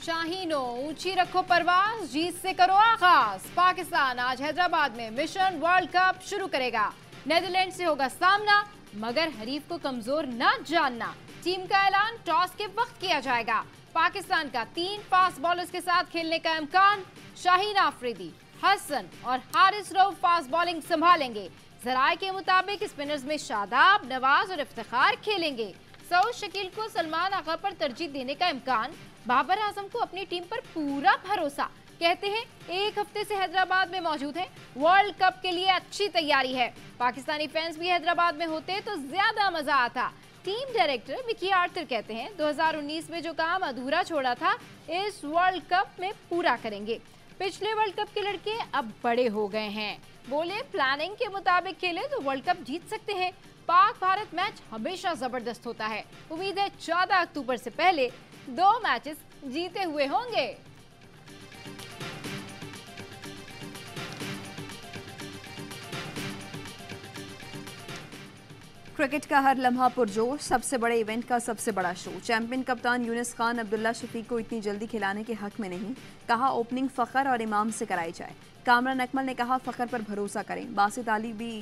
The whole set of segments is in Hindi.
शाहीनो ऊंची रखो परवाज, जीत से करो आगाज। पाकिस्तान आज हैदराबाद में मिशन वर्ल्ड कप शुरू करेगा। नेदरलैंड से होगा सामना, मगर हरीफ को कमजोर न जानना। टीम का ऐलान टॉस के वक्त किया जाएगा। पाकिस्तान का 3 फास्ट बॉलर्स के साथ खेलने का इम्कान। शाहीन आफरीदी, हसन और हारिस रऊफ फास्ट बॉलिंग संभालेंगे। जराए के मुताबिक स्पिनर्स में शादाब, नवाज और इफ्तिखार खेलेंगे। सऊद शकील को सलमान आगा पर तरजीह देने का इम्कान। बाबर आजम को अपनी टीम पर पूरा भरोसा। कहते हैं 1 हफ्ते से हैदराबाद में मौजूद हैं। वर्ल्ड कप के लिए अच्छी तैयारी है। पाकिस्तानी फैंस भी हैदराबाद में होते तो ज्यादा मजा आता। टीम डायरेक्टर विकी आर्थर कहते हैं 2019 में जो काम अधूरा छोड़ा था, इस वर्ल्ड कप में पूरा करेंगे। पिछले वर्ल्ड कप के लड़के अब बड़े हो गए हैं। बोले प्लानिंग के मुताबिक खेले तो वर्ल्ड कप जीत सकते हैं। पाक भारत मैच हमेशा जबरदस्त होता है। उम्मीद है 14 अक्टूबर से पहले 2 मैचेस जीते हुए होंगे। क्रिकेट का हर लम्हा पुरजोश, सबसे बड़े इवेंट का सबसे बड़ा शो। चैंपियन कप्तान यूनिस खान अब्दुल्ला शफीक को इतनी जल्दी खिलाने के हक में नहीं। कहा ओपनिंग फखर और इमाम से कराई जाए। कामरान अकमल ने कहा फखर पर भरोसा करें। बासित अली भी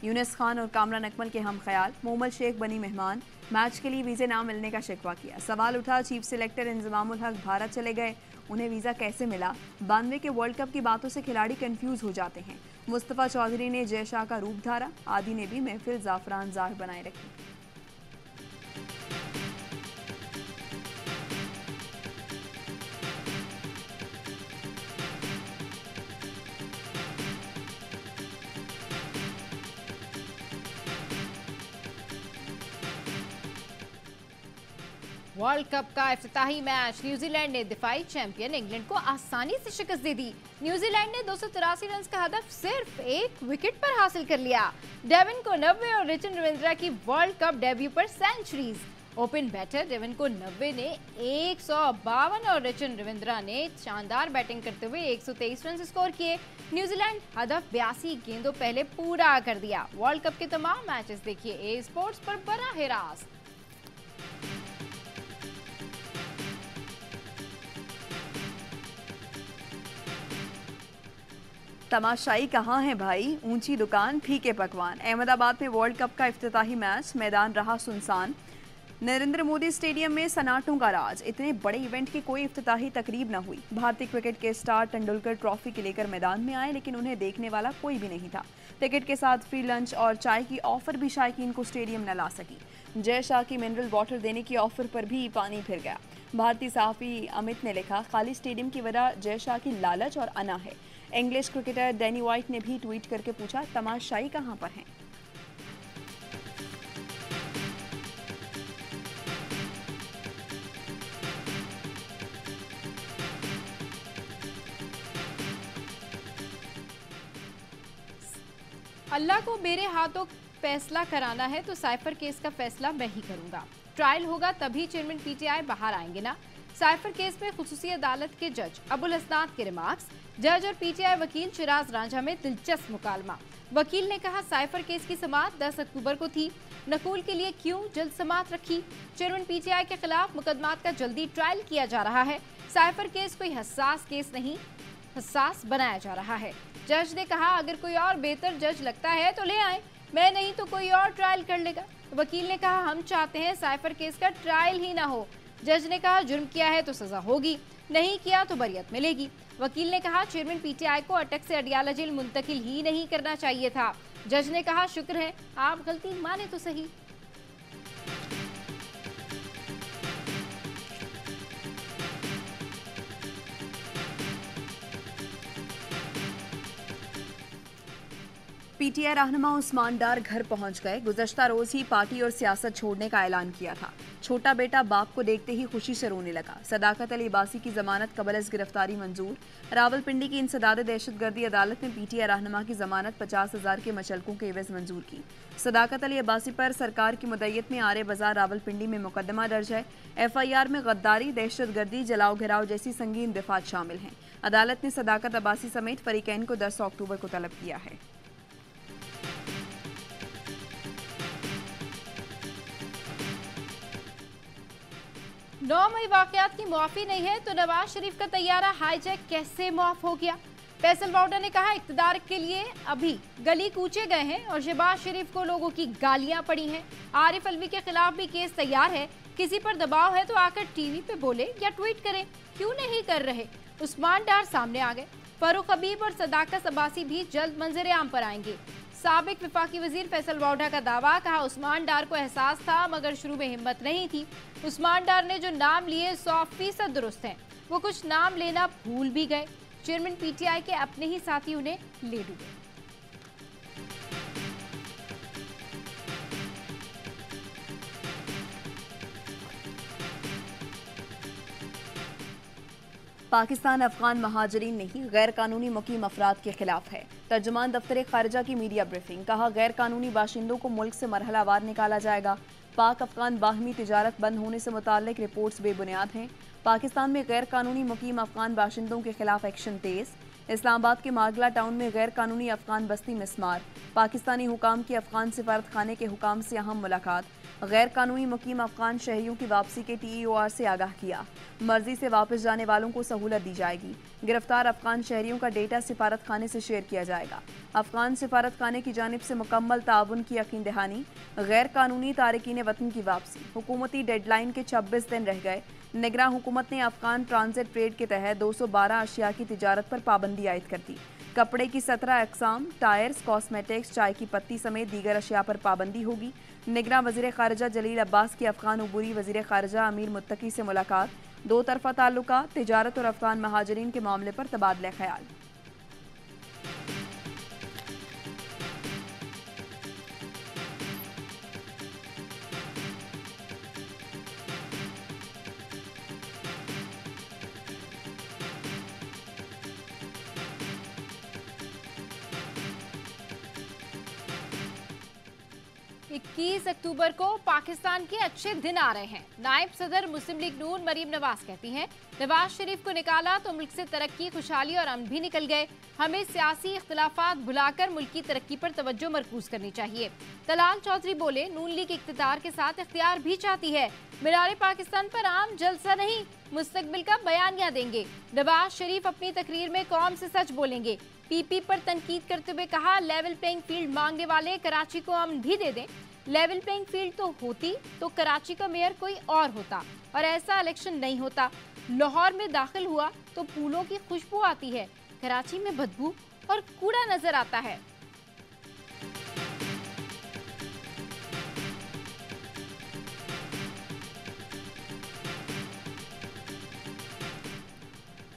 यूनिस खान और कामरान अकमल के हम ख्याल। मोहम्मद शेख बनी मेहमान। मैच के लिए वीज़े ना मिलने का शिकवा किया। सवाल उठा चीफ सिलेक्टर इंजमामुल हक भारत चले गए, उन्हें वीज़ा कैसे मिला। 92 के वर्ल्ड कप की बातों से खिलाड़ी कंफ्यूज हो जाते हैं। मुस्तफ़ा चौधरी ने जय शाह का रूप धारा। आदि ने भी महफिल ज़ाफ़रान ज़ार बनाए रखी। वर्ल्ड कप का इफ्तिताही मैच। न्यूजीलैंड ने दिफाई चैंपियन इंग्लैंड को आसानी से शिकस्त दे दी। न्यूजीलैंड ने 283 रन का हदफ सिर्फ 1 विकेट पर हासिल कर लिया। डेविन को 90 और रिचन रविंद्रा की वर्ल्ड कप डेब्यू पर सेंचुरीज। ओपन बैटर डेविन को 90 ने 152 और रिचन रविंद्रा ने शानदार बैटिंग करते हुए 123 रन स्कोर किए। न्यूजीलैंड हदफ 82 गेंदों पहले पूरा कर दिया। वर्ल्ड कप के तमाम मैचेस देखिए ए स्पोर्ट्स पर बराह रास्त। तमाशाई कहाँ है भाई, ऊंची दुकान फीके पकवान। अहमदाबाद में वर्ल्ड कप का इफ्तिताही मैच, मैदान रहा सुनसान। नरेंद्र मोदी स्टेडियम में सन्नाटों का राज। इतने बड़े इवेंट की कोई इफ्तिताही तकरीब न हुई। भारतीय क्रिकेट के स्टार तेंदुलकर ट्रॉफी के लेकर मैदान में आए, लेकिन उन्हें देखने वाला कोई भी नहीं था। टिकट के साथ फ्री लंच और चाय की ऑफर भी शायकीन को स्टेडियम न ला सकी। जय शाह की मिनरल वाटर देने की ऑफर पर भी पानी फिर गया। भारतीय सहाफ़ी अमित ने लिखा खाली स्टेडियम की वजह जय शाह की लालच और अना है। इंग्लिश क्रिकेटर डैनी वाइट ने भी ट्वीट करके पूछा तमाशाई कहां पर हैं। अल्लाह को मेरे हाथों फैसला कराना है तो साइफर केस का फैसला मैं ही करूंगा। ट्रायल होगा तभी चेयरमैन पीटीआई बाहर आएंगे ना। साइफर केस में खुसूसी अदालत के जज अबुल हसनात के रिमार्क्स। जज और पीटीआई वकील चिराज रांझा में दिलचस्प मुकालमा। वकील ने कहा साइफर केस की समाअत 10 अक्टूबर को थी। नकूल के लिए क्यों जल्द समाअत रखी। चेयरमैन पीटीआई के खिलाफ मुकदमात का जल्दी ट्रायल किया जा रहा है। साइफर केस कोई हसास केस नहीं, हसास बनाया जा रहा है। जज ने कहा अगर कोई और बेहतर जज लगता है तो ले आए, मैं नहीं तो कोई और ट्रायल कर लेगा। वकील ने कहा हम चाहते हैं साइफर केस का ट्रायल ही ना हो। जज ने कहा जुर्म किया है तो सजा होगी, नहीं किया तो बरियत मिलेगी। वकील ने कहा चेयरमैन पीटीआई को अटक से अडियाला जेल मुंतकिल ही नहीं करना चाहिए था। जज ने कहा शुक्र है आप गलती माने तो सही। पीटीआई रहनुमा उस्मान डार घर पहुंच गए। गुज़श्ता रोज ही पार्टी और सियासत छोड़ने का ऐलान किया था। छोटा बेटा बाप को देखते ही खुशी से रोने लगा। सदाकत अली अब्बासी की जमानत कबल गिरफ्तारी मंजूर। रावलपिंडी की इंसदाद दहशतगर्दी अदालत ने पीटीआई रहनुमा की जमानत 50,000 के मचलकों के एवज मंजूर की। सदाकत अली अब्बासी पर सरकार की मुद्दत में आरे बाजार रावलपिंडी में मुकदमा दर्ज है। एफआईआर में गद्दारी, दहशतगर्दी, जलाओ घिराव जैसी संगीन दफात शामिल हैं। अदालत ने सदाकत अब्बासी समेत फरीकैन को 10 अक्टूबर को तलब किया है। 9 मई वाकयात की मुआफी नहीं है तो नवाज शरीफ का तैयारा हाईजैक कैसे मुआफ हो गया? फैसल वाउडा ने कहा इक्तदार के लिए अभी गली कूचे गए हैं और शहबाज शरीफ को लोगों की गालियां पड़ी हैं। आरिफ अलवी के खिलाफ भी केस तैयार है, किसी पर दबाव है तो आकर टीवी पे बोले या ट्वीट करें, क्यों नहीं कर रहे? उस्मान डार सामने आ गए। फरूख हबीब और सदाकत अब्बासी भी जल्द मंजर आम पर आएंगे। साबिक वफाकी वजीर फैसल वाउडा का दावा, कहा उस्मान डार को एहसास था मगर शुरू में हिम्मत नहीं थी। उस्मान डार ने जो नाम लिए 100% दुरुस्त हैं, वो कुछ नाम लेना भूल भी गए। चेयरमैन पीटीआई के अपने ही साथी उन्हें ले डूबे। पाकिस्तान अफगान महाजरीन नहीं गैर कानूनी मुकीम अफराद के खिलाफ है। तर्जुमान दफ्तर खारिजा की मीडिया ब्रीफिंग, कहा गैर कानूनी बाशिंदों को मुल्क से मरहलावार निकाला जाएगा। पाक अफगान बाहमी तिजारत बंद होने से मुताल्लिक रिपोर्ट्स बेबुनियाद हैं। पाकिस्तान में गैर कानूनी मुकीम अफगान बाशिंदों के खिलाफ एक्शन तेज। इस्लामाबाद के मागला टाउन में गैर कानूनी अफगान बस्ती मिस्मार। पाकिस्तानी हुकाम की अफगान सिफारत खाने के हुकाम से अहम मुलाकात। गैर कानूनी मुकीम अफगान शहरियों की वापसी के TEOR से आगाह किया। मर्जी से वापस जाने वालों को सहूलत दी जाएगी। गिरफ्तार अफगान शहरियों का डेटा सिफारत खाने से शेयर किया जाएगा। अफगान सिफारत खाने की जानिब से मुकम्मल ताउन की यकीन दहानी। गैर कानूनी तारकीन वतन की वापसी। हुकूमती डेडलाइन के 26 दिन रह गए। निगरान हुकूमत ने अफगान ट्रांजिट ट्रेड के तहत 212 अशिया की तिजारत पर पाबंदी आयद कर दी। कपड़े की 17 अकसाम, टायर्स, कॉस्मेटिक्स, चाय की पत्ती समेत दीगर अशिया पर पाबंदी होगी। निगरान वज़ीर ख़ारिजा जलील अब्बास की अफगान उबूरी वज़ीर ख़ारिजा अमीर मुत्तकी से मुलाकात। दो तरफा ताल्लुकात, तिजारत और अफगान महाजरीन के मामले पर तबादला ख्याल। इक्कीस अक्टूबर को पाकिस्तान के अच्छे दिन आ रहे हैं। नायब सदर मुस्लिम लीग नून मरीम नवाज कहती हैं, नवाज शरीफ को निकाला तो मुल्क से तरक्की, खुशहाली और अमन भी निकल गए। हमें सियासी इख्तिलाफात भुलाकर मुल्क की तरक्की पर तवज्जो मरकूज करनी चाहिए। तलाल चौधरी बोले, नून लीग इख्तियार के साथ इख्तियार भी चाहती है। मीनार पाकिस्तान पर आम जलसा नहीं, मुस्तकबिल का बयानिया देंगे। नवाज शरीफ अपनी तकरीर में कौम से सच बोलेंगे। PP पर तनकीद करते हुए कहा, लेवल प्लेइंग फील्ड मांगने वाले कराची को अमन भी दे दें। लेवल प्लेइंग फील्ड तो होती तो कराची का मेयर कोई और होता और ऐसा इलेक्शन नहीं होता। लाहौर में दाखिल हुआ तो फूलों की खुशबू आती है, कराची में बदबू और कूड़ा नजर आता है।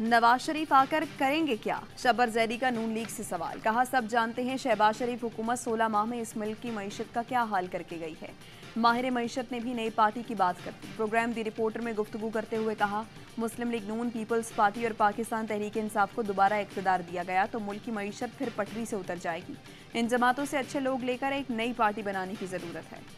नवाज शरीफ आकर करेंगे क्या? शबर जैदी का नून लीग से सवाल, कहा सब जानते हैं शहबाज शरीफ हुकूमत 16 माह में इस मुल्क की मईशत का क्या हाल करके गई है। माहिर मईशत ने भी नई पार्टी की बात कर दी। प्रोग्राम दी रिपोर्टर में गुफ्तगू करते हुए कहा, मुस्लिम लीग नून, पीपल्स पार्टी और पाकिस्तान तहरीक इंसाफ को दोबारा इक़्तिदार दिया गया तो मुल्क की मईशत फिर पटरी से उतर जाएगी। इन जमातों से अच्छे लोग लेकर एक नई पार्टी बनाने की ज़रूरत है।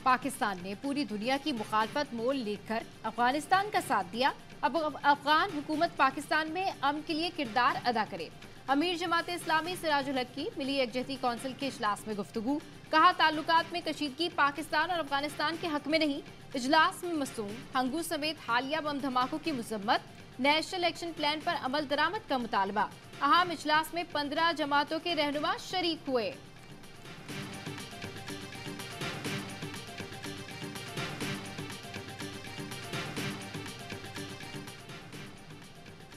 'पाकिस्तान ने पूरी दुनिया की मुखालफत मोल लेकर अफगानिस्तान का साथ दिया। अब अफगान हुकूमत पाकिस्तान में अमन के लिए किरदार अदा करे। अमीर जमात इस्लामी सिराजुल हक की मिली यकजहती कौंसिल के इजलास में गुफ्तगू, कहा ताल्लुकात में कशीदगी पाकिस्तान और अफगानिस्तान के हक में नहीं। इजलास में मसूम हंगू समेत हालिया बम धमाकों की मजम्मत, नेशनल एक्शन प्लान पर अमल दरामद का मुतालबा। अहम इजलास में 15 जमातों के रहनुमा शरीक हुए।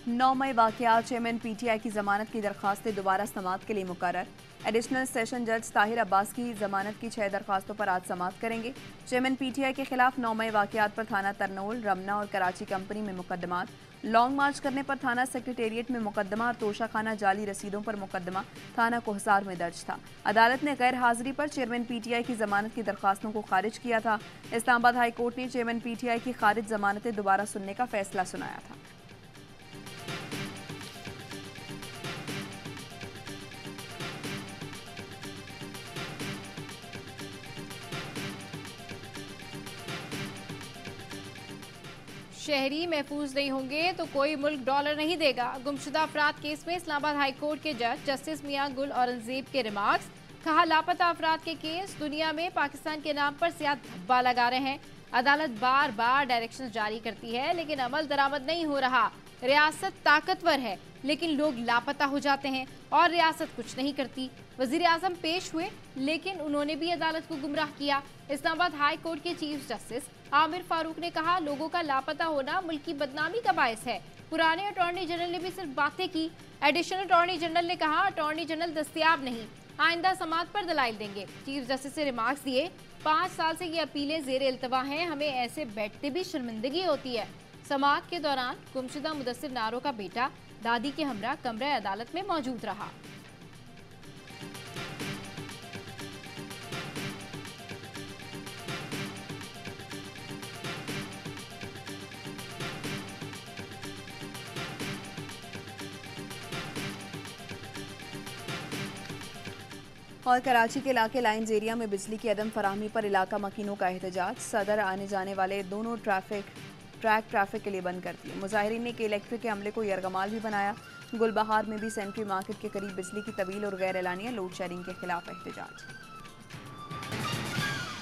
9 मई वाक़यात, चेयरमैन PTI की जमानत की दरख्वास्तें दोबारा समाअत के लिए मुकर्रर। एडिशनल सेशन जज ताहिर अब्बास की जमानत की 6 दरख्वास्तों पर आज समाअत करेंगे। चेयरमैन PTI के खिलाफ 9 मई वाक़यात पर थाना तरनोल, रमना और कराची कंपनी में मुकदमात। लॉन्ग मार्च करने पर थाना सेक्रेटेरिएट में मुकदमा और तोशाखाना जाली रसीदों पर मुकदमा थाना कोहसार में दर्ज था। अदालत ने गैर हाजिरी पर चेयरमैन PTI की जमानत की दरख्वास्तों को खारिज किया था। इस्लामाबाद हाई कोर्ट ने चेयरमैन PTI की खारिज जमानतें दोबारा सुनने का फैसला सुनाया था। शहरी महफूज नहीं होंगे तो कोई मुल्क डॉलर नहीं देगा। गुमशुदा अफराद केस में इस्लामाबाद हाई कोर्ट के जज जस्टिस मियां गुल औरंगजेब के रिमार्क्स। कहा, लापता अफराद के केस दुनिया में पाकिस्तान के नाम पर सियाह धब्बा लगा रहे हैं। अदालत बार बार डायरेक्शन जारी करती है लेकिन अमल दरामद नहीं हो रहा। रियासत ताकतवर है लेकिन लोग लापता हो जाते हैं और रियासत कुछ नहीं करती। वजीर आजम पेश हुए लेकिन उन्होंने भी अदालत को गुमराह किया। इस्लामाबाद हाई कोर्ट के चीफ जस्टिस आमिर फारूक ने कहा, लोगों का लापता होना मुल्क की बदनामी का बायस है। पुराने अटॉर्नी जनरल ने भी सिर्फ बातें की। एडिशनल अटॉर्नी जनरल ने कहा, अटॉर्नी जनरल दस्तयाब नहीं, आइंदा समात पर दलाइल देंगे। चीफ जस्टिस ने रिमार्क्स दिए, 5 साल से ये अपीलें जेर इल्तवा हैं, हमें ऐसे बैठते भी शर्मिंदगी होती है। समात के दौरान गुमशुदा मुदस्सिर नारो का बेटा दादी के हमरा कमरे अदालत में मौजूद रहा। और कराची के इलाके लाइन्स एरिया में बिजली की अदम फराहमी पर इलाका मकीनों का एहतजाज। सदर आने जाने वाले दोनों ट्रैफिक के लिए बंद कर दिए। मुजाहिरीन ने के इलेक्ट्रिक के हमले को यरगमाल भी बनाया। गुलबहार में भी सेंट्री मार्केट के करीब बिजली की तवील और गैर एलानिया लोड शेडिंग के खिलाफ एहतजाज।